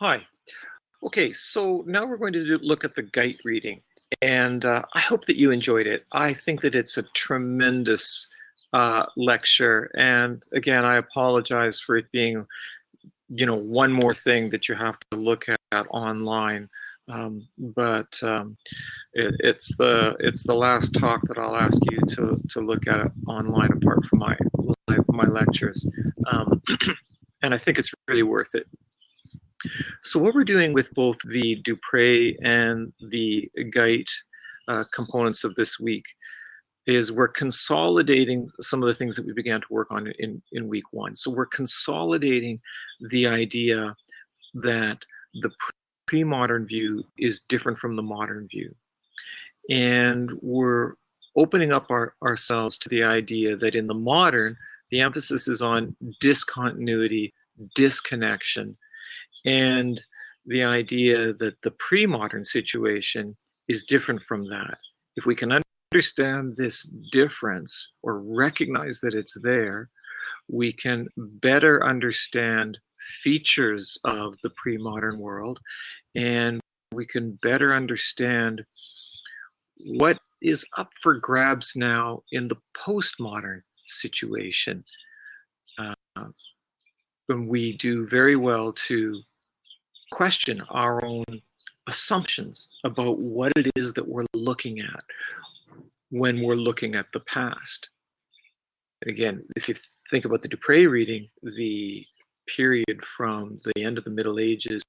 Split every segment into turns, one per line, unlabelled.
Hi. Okay, so now we're going to look at the Guite reading, and I hope that you enjoyed it. I think that it's a tremendous lecture, and again, I apologize for it being, one more thing that you have to look at online. But it's the last talk that I'll ask you to look at it online apart from my lectures, and I think it's really worth it. So what we're doing with both the Dupre and the Guite components of this week is we're consolidating some of the things that we began to work on in week one. So we're consolidating the idea that the pre-modern view is different from the modern view. And we're opening up ourselves to the idea that in the modern, the emphasis is on discontinuity, disconnection, and the idea that the pre-modern situation is different from that. If we can understand this difference or recognize that it's there, we can better understand features of the pre-modern world, and we can better understand what is up for grabs now in the postmodern situation. And we do very well to question our own assumptions about what it is that we're looking at when we're looking at the past. Again, if you think about the Dupre reading, the period from the end of the Middle Ages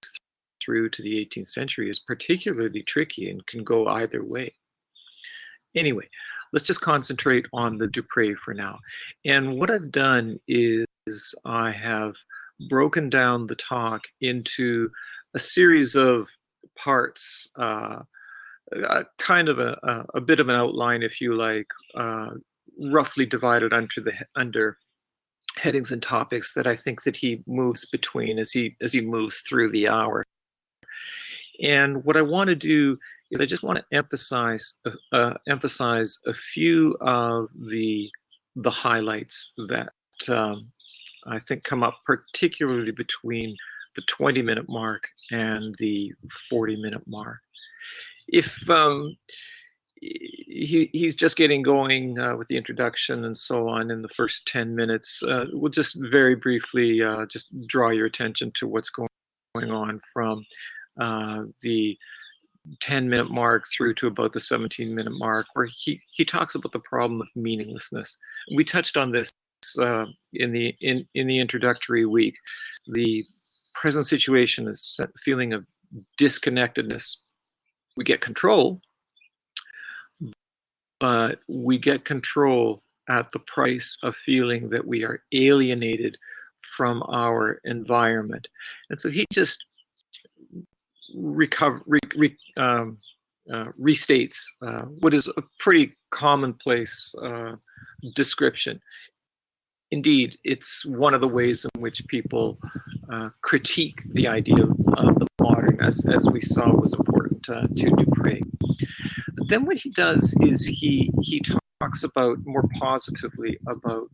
through to the 18th century is particularly tricky and can go either way. Anyway, let's just concentrate on the Dupre for now. And what I've done is I have broken down the talk into a series of parts, kind of a bit of an outline, if you like, roughly divided under headings and topics that I think that he moves between as he moves through the hour. And what I want to do is I just want to emphasize a few of the highlights that I think come up particularly between the 20-minute mark and the 40-minute mark. If he's just getting going with the introduction and so on in the first 10 minutes, we'll just very briefly just draw your attention to what's going on from the 10-minute mark through to about the 17-minute mark, where he talks about the problem of meaninglessness. We touched on this in the introductory week. The present situation is a feeling of disconnectedness. We get control, but we get control at the price of feeling that we are alienated from our environment. And so he just restates what is a pretty commonplace description. Indeed, it's one of the ways in which people critique the idea of the modern, as we saw was important to Dupre. But then what he does is he talks about more positively about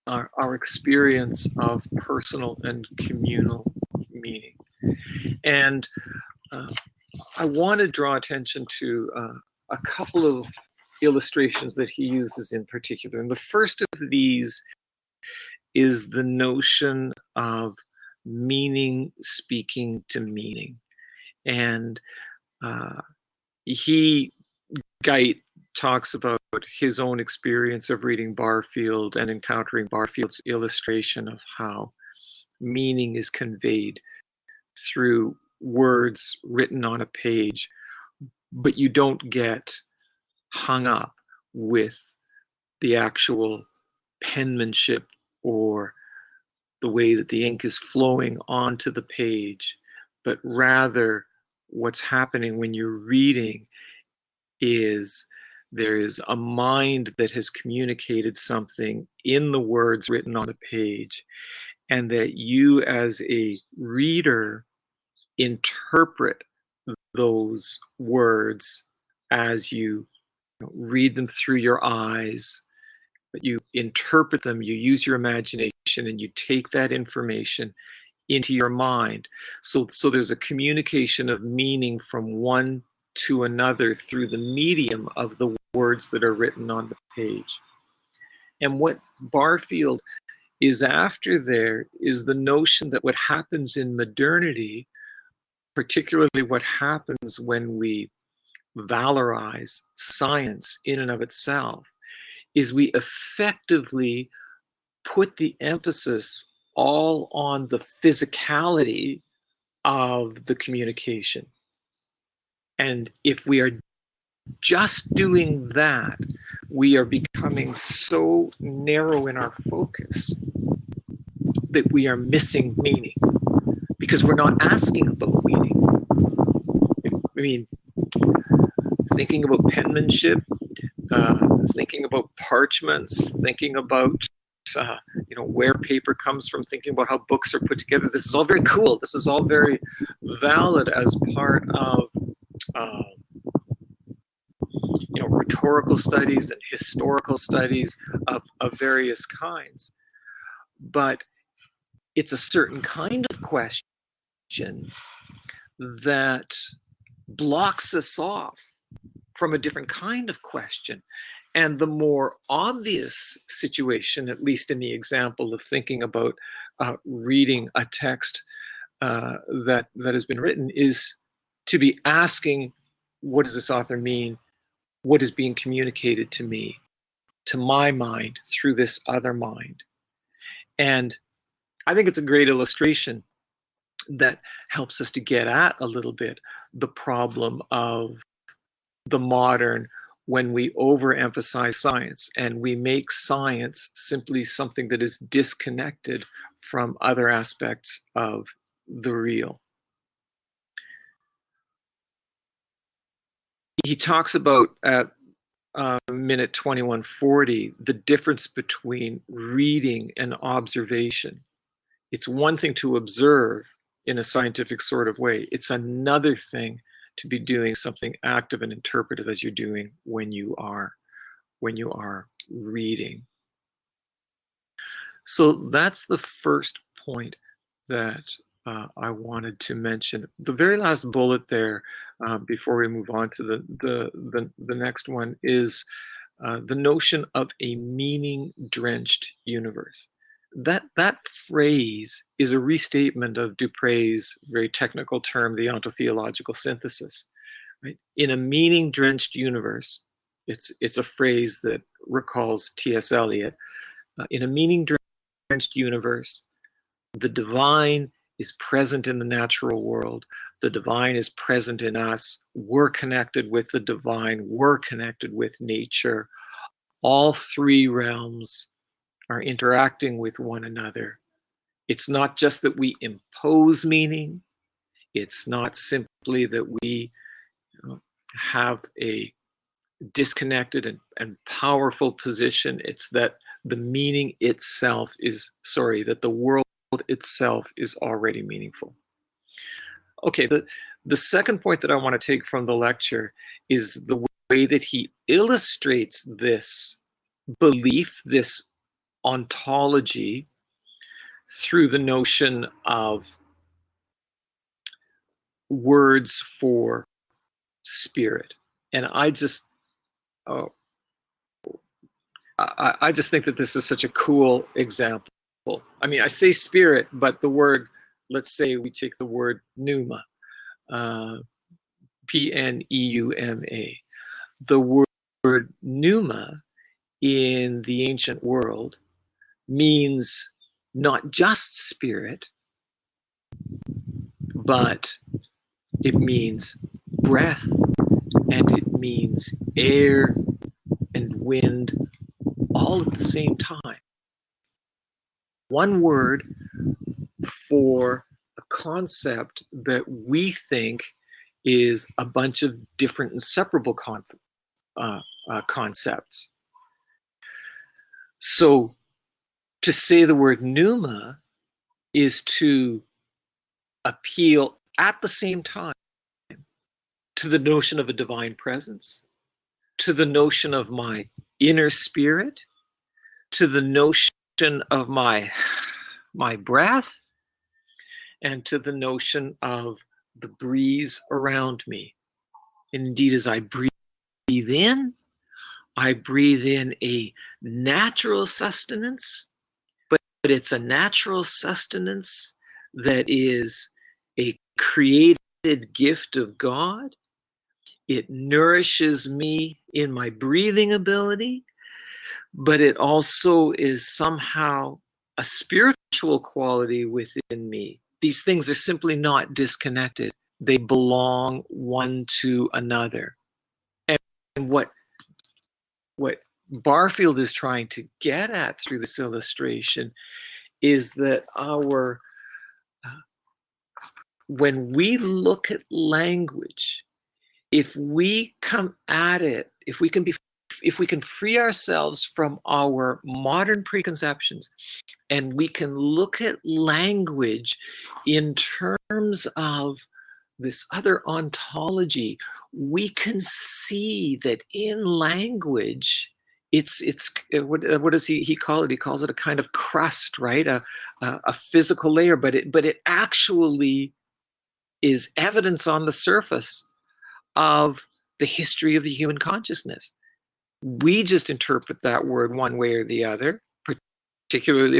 our experience of personal and communal meaning. And I want to draw attention to a couple of illustrations that he uses in particular. And the first of these is the notion of meaning speaking to meaning. And Guite talks about his own experience of reading Barfield and encountering Barfield's illustration of how meaning is conveyed through words written on a page, but you don't get hung up with the actual penmanship or the way that the ink is flowing onto the page, but rather what's happening when you're reading is there is a mind that has communicated something in the words written on the page, and that you as a reader interpret those words as you read them through your eyes, but you interpret them, you use your imagination, and you take that information into your mind. So there's a communication of meaning from one to another through the medium of the words that are written on the page. And what Barfield is after there is the notion that what happens in modernity, particularly what happens when we valorize science in and of itself, is we effectively put the emphasis all on the physicality of the communication. And if we are just doing that, we are becoming so narrow in our focus that we are missing meaning, because we're not asking about meaning. I mean, thinking about penmanship, thinking about parchments, thinking about where paper comes from, thinking about how books are put together. This is all very cool. This is all very valid as part of rhetorical studies and historical studies of various kinds. But it's a certain kind of question that blocks us off from a different kind of question. And the more obvious situation, at least in the example of thinking about reading a text that has been written, is to be asking, what does this author mean? What is being communicated to me, to my mind, through this other mind? And I think it's a great illustration that helps us to get at a little bit the problem of the modern, when we overemphasize science and we make science simply something that is disconnected from other aspects of the real. He talks about at minute 2140 the difference between reading and observation. It's one thing to observe in a scientific sort of way. It's another thing to be doing something active and interpretive, as you're doing when you are reading. So that's the first point that I wanted to mention. The very last bullet there, before we move on to the next one, is the notion of a meaning-drenched universe. That phrase is a restatement of Dupre's very technical term, the ontotheological synthesis. Right? In a meaning-drenched universe, it's a phrase that recalls T.S. Eliot. In a meaning-drenched universe, the divine is present in the natural world. The divine is present in us. We're connected with the divine. We're connected with nature. All three realms are interacting with one another. It's not just that we impose meaning. It's not simply that we have a disconnected and powerful position. It's that the meaning itself is, that the world itself is already meaningful. Okay, the second point that I want to take from the lecture is the way that he illustrates this belief, this ontology, through the notion of words for spirit. And I just think that this is such a cool example. I mean, I say spirit, but the word, let's say we take the word pneuma, P-N-E-U-M-A. The word pneuma in the ancient world means not just spirit, but it means breath, and it means air and wind, all at the same time. One word for a concept that we think is a bunch of different inseparable concepts. So to say the word pneuma is to appeal at the same time to the notion of a divine presence, to the notion of my inner spirit, to the notion of my breath, and to the notion of the breeze around me. And indeed, as I breathe in a natural sustenance, but it's a natural sustenance that is a created gift of God. It nourishes me in my breathing ability, but it also is somehow a spiritual quality within me. These things are simply not disconnected. They belong one to another. And what Barfield is trying to get at through this illustration is that when we look at language, if we come at it, if we can free ourselves from our modern preconceptions, and we can look at language in terms of this other ontology, we can see that in language, it's what does he call it? He calls it a kind of crust, right? A physical layer, but it actually is evidence on the surface of the history of the human consciousness. We just interpret that word one way or the other, particularly